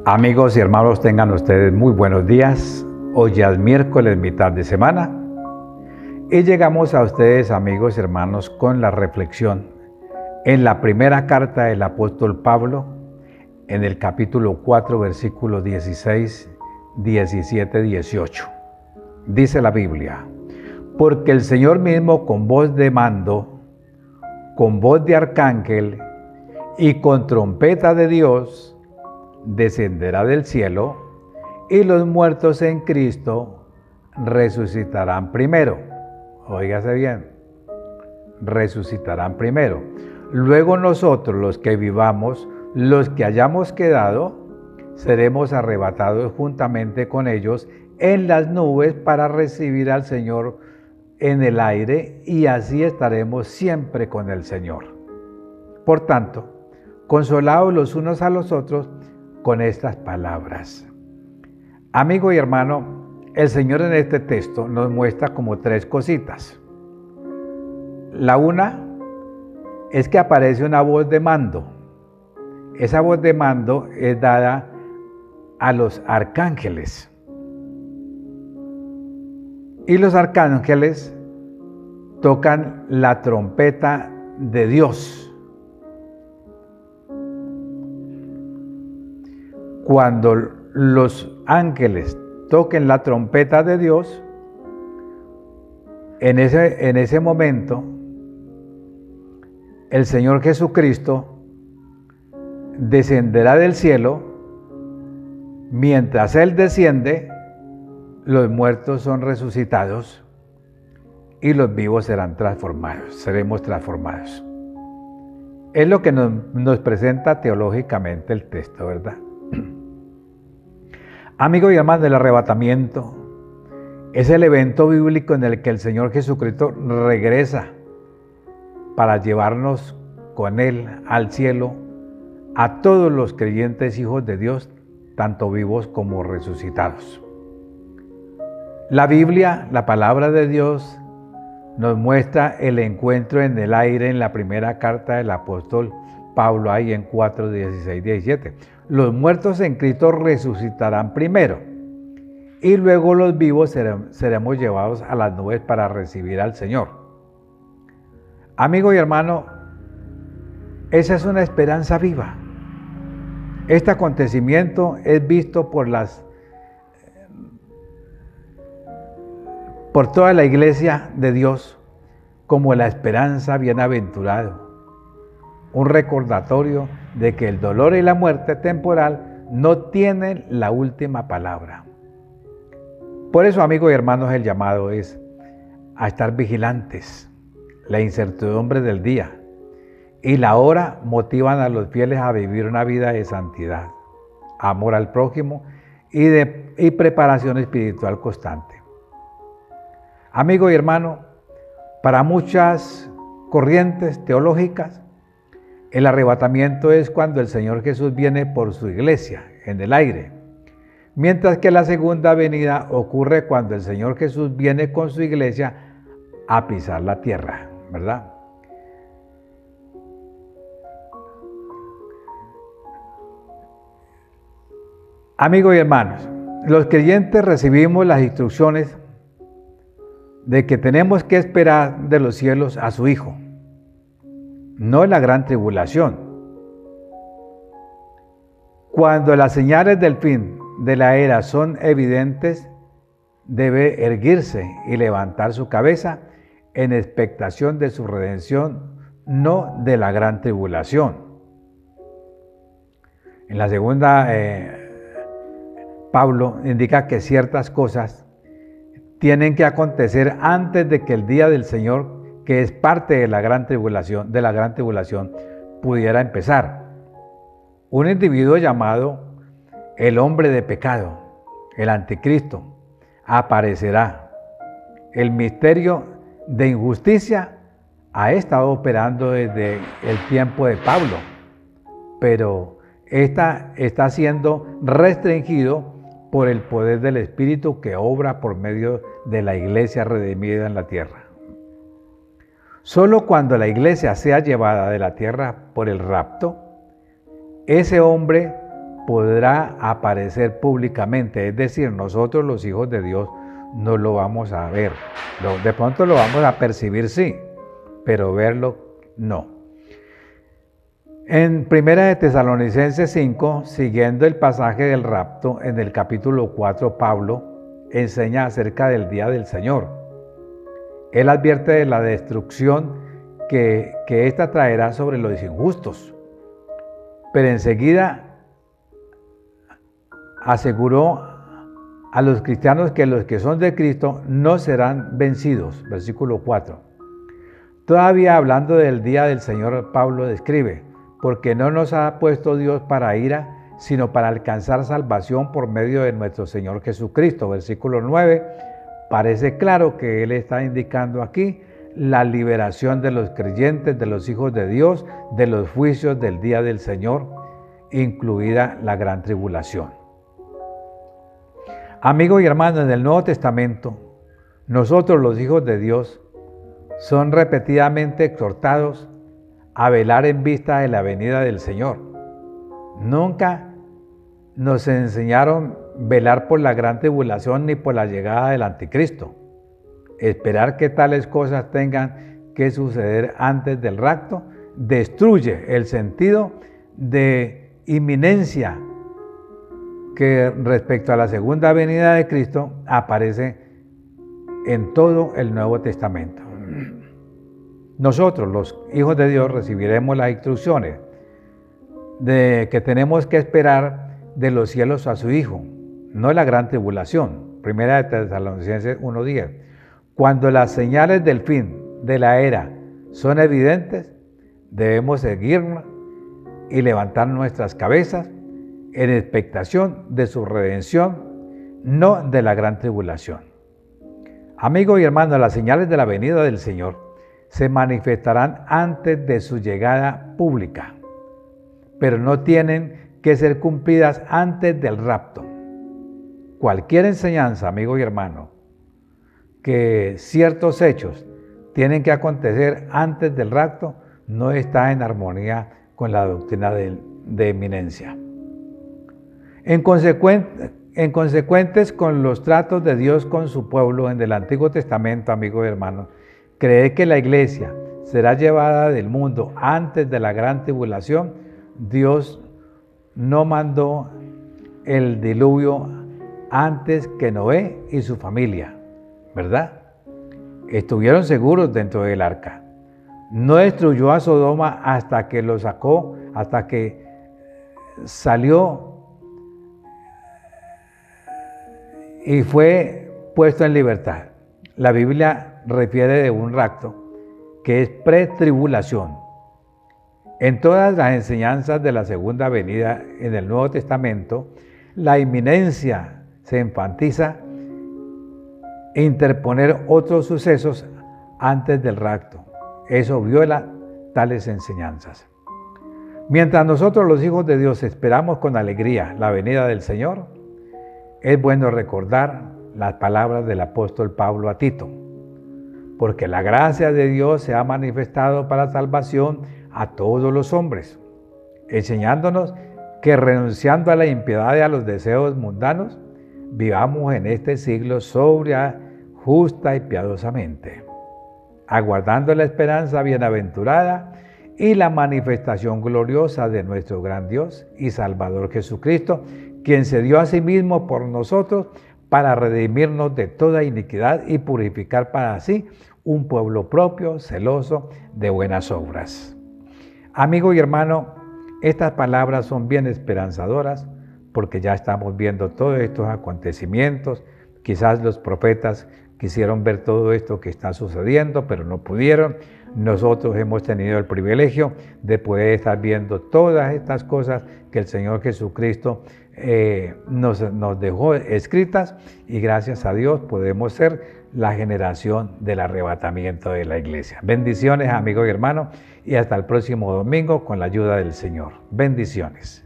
Amigos y hermanos, tengan ustedes muy buenos días. Hoy ya es miércoles, mitad de semana. Y llegamos a ustedes, amigos y hermanos, con la reflexión en la primera carta del apóstol Pablo, en el capítulo 4, versículos 16, 17, 18. Dice la Biblia: porque el Señor mismo con voz de mando, con voz de arcángel y con trompeta de Dios, descenderá del cielo, y los muertos en Cristo resucitarán primero. Óigase bien, resucitarán primero. Luego nosotros, los que vivamos, los que hayamos quedado, seremos arrebatados juntamente con ellos en las nubes para recibir al Señor en el aire, y así estaremos siempre con el Señor. Por tanto, consolaos los unos a los otros con estas palabras. Amigo y hermano, el Señor en este texto nos muestra como tres cositas. La una es que aparece una voz de mando. Esa voz de mando es dada a los arcángeles. Y los arcángeles tocan la trompeta de Dios. Cuando los ángeles toquen la trompeta de Dios, en ese momento, el Señor Jesucristo descenderá del cielo. Mientras Él desciende, los muertos son resucitados y los vivos serán transformados, seremos transformados. Es lo que nos presenta teológicamente el texto, ¿verdad? Amigo y hermano, el arrebatamiento es el evento bíblico en el que el Señor Jesucristo regresa para llevarnos con Él al cielo a todos los creyentes hijos de Dios, tanto vivos como resucitados. La Biblia, la palabra de Dios, nos muestra el encuentro en el aire en la primera carta del apóstol Pablo, ahí en 4, 16, 17. Los muertos en Cristo resucitarán primero, y luego los vivos seremos llevados a las nubes para recibir al Señor. Amigo y hermano, esa es una esperanza viva. Este acontecimiento es visto por toda la iglesia de Dios como la esperanza bienaventurada. Un recordatorio de que el dolor y la muerte temporal no tienen la última palabra. Por eso, amigos y hermanos, el llamado es a estar vigilantes. La incertidumbre del día y la hora motivan a los fieles a vivir una vida de santidad, amor al prójimo y preparación espiritual constante. Amigo y hermano, para muchas corrientes teológicas, el arrebatamiento es cuando el Señor Jesús viene por su iglesia en el aire, mientras que la segunda venida ocurre cuando el Señor Jesús viene con su iglesia a pisar la tierra, ¿verdad? Amigos y hermanos, los creyentes recibimos las instrucciones de que tenemos que esperar de los cielos a su Hijo, no en la gran tribulación. Cuando las señales del fin de la era son evidentes, debe erguirse y levantar su cabeza en expectación de su redención, no de la gran tribulación. En la segunda, Pablo indica que ciertas cosas tienen que acontecer antes de que el día del Señor, que es parte de la gran tribulación, pudiera empezar. Un individuo llamado el hombre de pecado, el anticristo, aparecerá. El misterio de injusticia ha estado operando desde el tiempo de Pablo, pero está siendo restringido por el poder del Espíritu que obra por medio de la iglesia redimida en la tierra. Solo cuando la iglesia sea llevada de la tierra por el rapto, ese hombre podrá aparecer públicamente. Es decir, nosotros los hijos de Dios no lo vamos a ver. De pronto lo vamos a percibir, sí, pero verlo no. En 1 de Tesalonicenses 5, siguiendo el pasaje del rapto, en el capítulo 4, Pablo enseña acerca del día del Señor. Él advierte de la destrucción que ésta traerá sobre los injustos, pero enseguida aseguró a los cristianos que los que son de Cristo no serán vencidos. Versículo 4. Todavía hablando del día del Señor, Pablo describe: porque no nos ha puesto Dios para ira, sino para alcanzar salvación por medio de nuestro Señor Jesucristo. Versículo 9, parece claro que él está indicando aquí la liberación de los creyentes, de los hijos de Dios, de los juicios del día del Señor, incluida la gran tribulación. Amigos y hermanos, en el Nuevo Testamento, nosotros los hijos de Dios son repetidamente exhortados a velar en vista de la venida del Señor. Nunca nos enseñaron velar por la gran tribulación ni por la llegada del anticristo. Esperar que tales cosas tengan que suceder antes del rapto destruye el sentido de inminencia que respecto a la segunda venida de Cristo aparece en todo el Nuevo Testamento. Nosotros, los hijos de Dios, recibiremos las instrucciones de que tenemos que esperar de los cielos a su Hijo, no la gran tribulación. 1 de Tesalonicenses 1:10. Cuando las señales del fin de la era son evidentes, debemos seguirnos y levantar nuestras cabezas en expectación de su redención, no de la gran tribulación. Amigos y hermanos, las señales de la venida del Señor se manifestarán antes de su llegada pública, pero no tienen que ser cumplidas antes del rapto. Cualquier enseñanza, amigo y hermano, que ciertos hechos tienen que acontecer antes del rapto, no está en armonía con la doctrina de eminencia. En consecuentes con los tratos de Dios con su pueblo en el Antiguo Testamento, amigos y hermanos, creer que la iglesia será llevada del mundo antes de la gran tribulación, Dios no mandó el diluvio antes que Noé y su familia, ¿verdad? Estuvieron seguros dentro del arca. No destruyó a Sodoma hasta que lo sacó, hasta que salió y fue puesto en libertad. La Biblia refiere de un rapto que es pretribulación. En todas las enseñanzas de la segunda venida en el Nuevo Testamento, la inminencia se enfatiza en interponer otros sucesos antes del rapto. Eso viola tales enseñanzas. Mientras nosotros los hijos de Dios esperamos con alegría la venida del Señor, es bueno recordar las palabras del apóstol Pablo a Tito, porque la gracia de Dios se ha manifestado para salvación a todos los hombres, enseñándonos que renunciando a la impiedad y a los deseos mundanos, vivamos en este siglo sobria, justa y piadosamente, aguardando la esperanza bienaventurada y la manifestación gloriosa de nuestro gran Dios y Salvador Jesucristo, quien se dio a sí mismo por nosotros para redimirnos de toda iniquidad y purificar para sí un pueblo propio, celoso de buenas obras. Amigo y hermano, estas palabras son bien esperanzadoras porque ya estamos viendo todos estos acontecimientos. Quizás los profetas quisieron ver todo esto que está sucediendo, pero no pudieron. Nosotros hemos tenido el privilegio de poder estar viendo todas estas cosas que el Señor Jesucristo nos dejó escritas, y gracias a Dios podemos ser la generación del arrebatamiento de la iglesia. Bendiciones, amigos y hermanos, y hasta el próximo domingo con la ayuda del Señor. Bendiciones.